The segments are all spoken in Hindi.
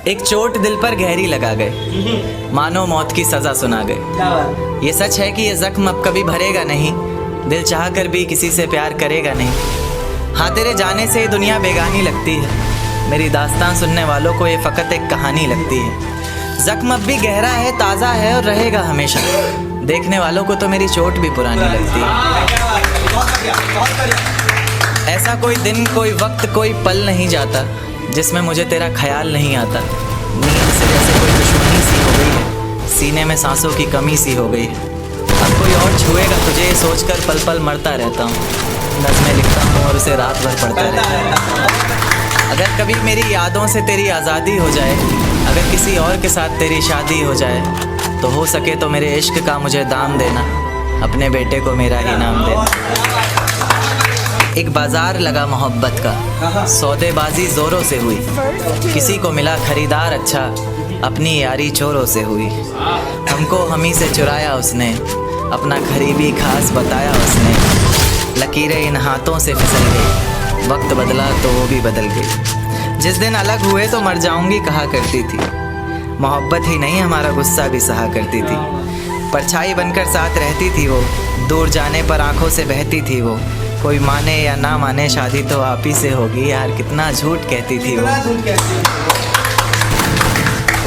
एक चोट दिल पर गहरी लगा गए, मानो मौत की सजा सुना गए। ये सच है कि ये जख्म अब कभी भरेगा नहीं, दिल चाह कर भी किसी से प्यार करेगा नहीं। हाँ, तेरे जाने से ये दुनिया बेगानी लगती है, मेरी दास्तान सुनने वालों को ये फ़कत एक कहानी लगती है। जख्म अब भी गहरा है, ताज़ा है और रहेगा हमेशा, देखने वालों को तो मेरी चोट भी पुरानी लगती है। ऐसा कोई दिन, कोई वक्त, कोई पल नहीं जाता जिसमें मुझे तेरा ख्याल नहीं आता। नींद से जैसे कोई दुश्मनी सी हो गई है, सीने में सांसों की कमी सी हो गई है। अब कोई और छुएगा तुझे ये सोचकर पल पल मरता रहता हूँ, नज़्में लिखता हूँ और उसे रात भर पढ़ता रहता हूँ। अगर कभी मेरी यादों से तेरी आज़ादी हो जाए, अगर किसी और के साथ तेरी शादी हो जाए, तो हो सके तो मेरे इश्क का मुझे दाम देना, अपने बेटे को मेरा ही नाम देना। एक बाजार लगा मोहब्बत का, सौदेबाजी जोरों से हुई, किसी को मिला खरीदार अच्छा, अपनी यारी चोरों से हुई। हमको हमी से चुराया उसने, अपना करीबी खास बताया उसने। लकीरें इन हाथों से फिसल गई, वक्त बदला तो वो भी बदल गई। जिस दिन अलग हुए तो मर जाऊंगी कहा करती थी, मोहब्बत ही नहीं हमारा गुस्सा भी सहा करती थी। परछाई बनकर साथ रहती थी वो, दूर जाने पर आंखों से बहती थी वो। कोई माने या ना माने शादी तो आप ही से होगी, यार कितना झूठ कहती थी वो।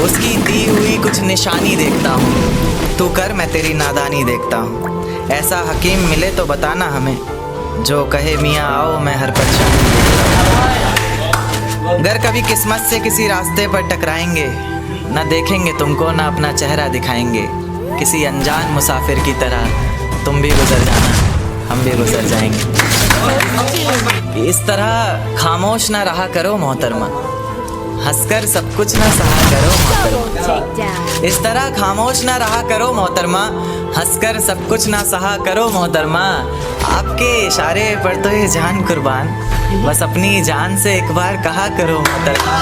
उसकी दी हुई कुछ निशानी देखता हूँ, तू कर मैं तेरी नादानी देखता हूँ। ऐसा हकीम मिले तो बताना हमें, जो कहे मियाँ आओ मैं हर परेशानी देखता हूँ। अगर कभी किस्मत से किसी रास्ते पर टकराएंगे, ना देखेंगे तुमको ना अपना चेहरा दिखाएंगे। किसी अनजान मुसाफिर की तरह तुम भी गुजर जाना, हम भी गुजर जाएंगे। इस तरह खामोश ना रहा करो मोहतरमा, हंसकर सब कुछ ना सहा करो मोहतरमा। इस तरह खामोश ना रहा करो मोहतरमा, हंसकर सब कुछ ना सहा करो मोहतरमा। आपके इशारे पर तो ये जान कुर्बान, बस अपनी जान से एक बार कहा करो मोहतरमा,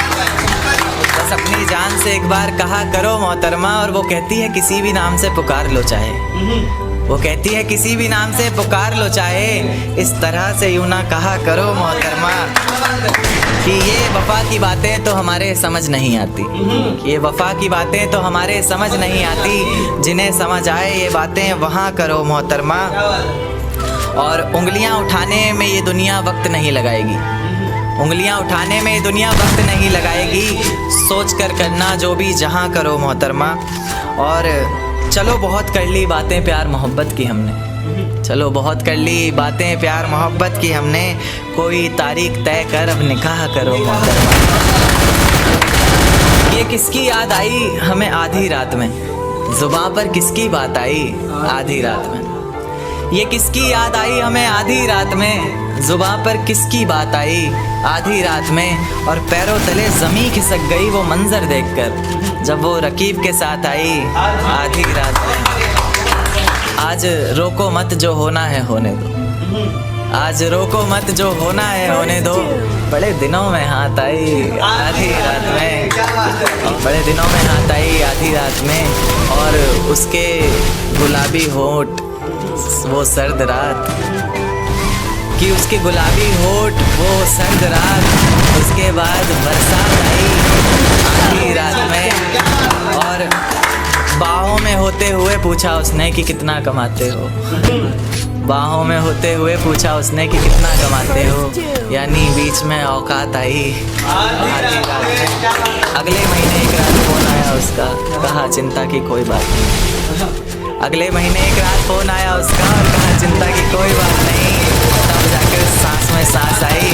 बस अपनी जान से एक बार कहा करो मोहतरमा। और वो कहती है किसी भी नाम से पुकार लो चाहे, वो कहती है किसी भी नाम से पुकार लो चाहे, इस तरह से यूं ना कहा करो मोहतरमा कि ये वफा की बातें तो हमारे समझ नहीं आती, ये वफा की बातें तो हमारे समझ नहीं आती। जिन्हें समझ आए ये बातें वहाँ करो मोहतरमा। और उंगलियाँ उठाने में ये दुनिया वक्त नहीं लगाएगी, उंगलियाँ उठाने में ये दुनिया वक्त नहीं लगाएगी। सोच कर करना जो भी जहाँ करो मोहतरमा। और चलो बहुत कर ली बातें प्यार मोहब्बत की हमने, चलो बहुत कर ली बातें प्यार मोहब्बत की हमने। कोई तारीख तय कर अब निकाह करो मोहतरमा। ये किसकी याद आई हमें आधी रात में, जुबां पर किसकी बात आई आधी रात में। ये किसकी याद आई हमें आधी रात में, जुबां पर किसकी बात आई आधी रात में। और पैरों तले ज़मीं खिसक गई वो मंजर देखकर, जब वो रकीब के साथ आई आधी रात में। आज रोको मत जो होना है होने दो, आज रोको मत जो होना है होने दो। बड़े दिनों में हाथ आई आधी रात में, बड़े दिनों में हाथ आई आधी रात में। और उसके गुलाबी होंठ वो सर्द रात, कि उसके गुलाबी होठ वो सर्द रात, उसके बाद बरसात आई आधी रात में। और बाहों में होते हुए पूछा उसने कि कितना कमाते हो, बाहों में होते हुए पूछा उसने कि कितना कमाते हो। यानी बीच में औकात आई आधी रात में। अगले महीने एक रात फोन आया उसका, कहा चिंता की कोई बात नहीं। अगले महीने एक रात फोन आया उसका और कहा चिंता की कोई बात नहीं। तब जाकर सांस में सांस आई।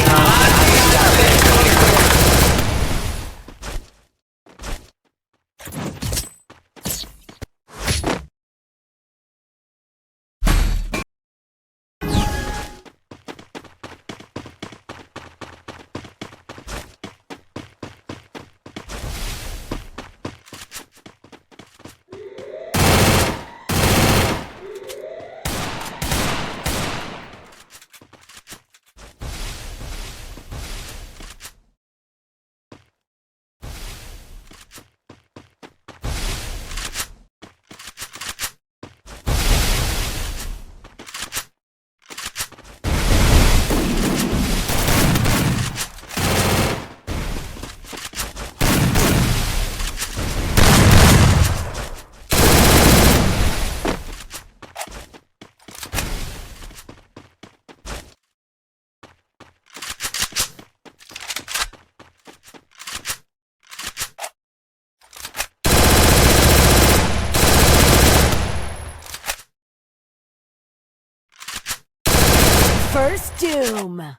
First Doom.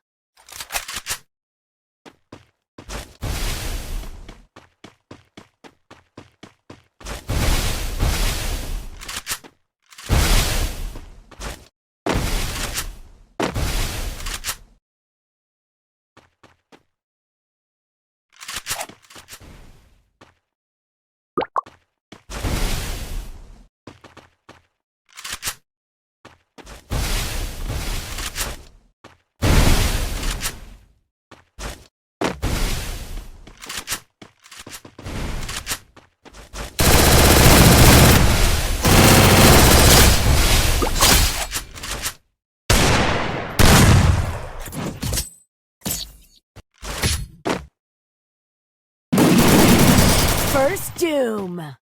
First Doom.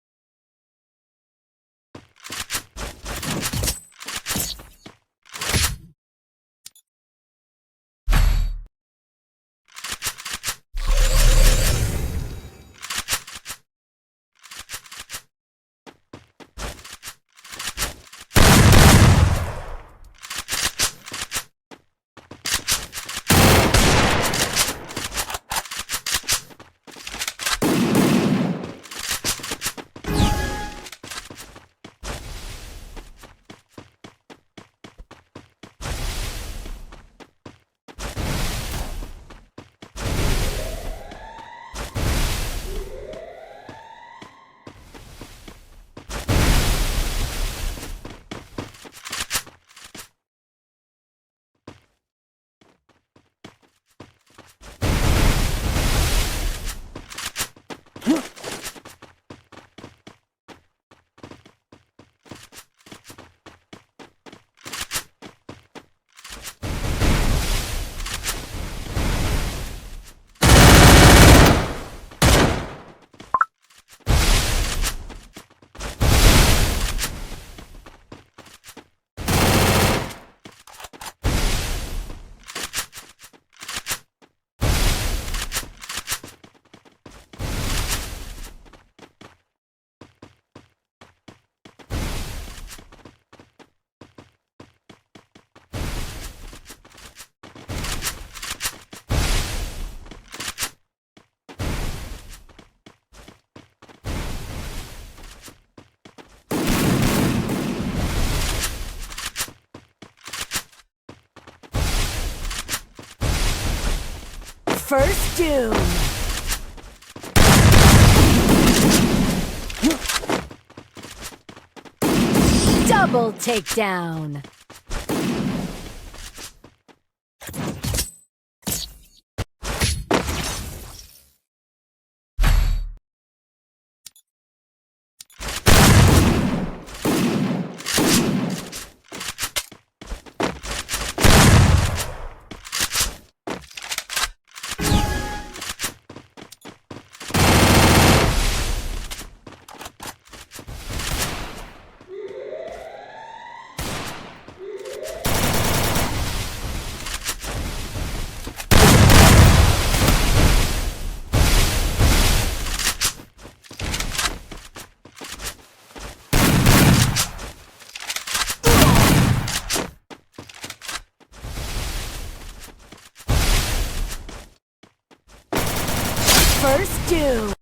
First Doom. Double takedown. First Doom.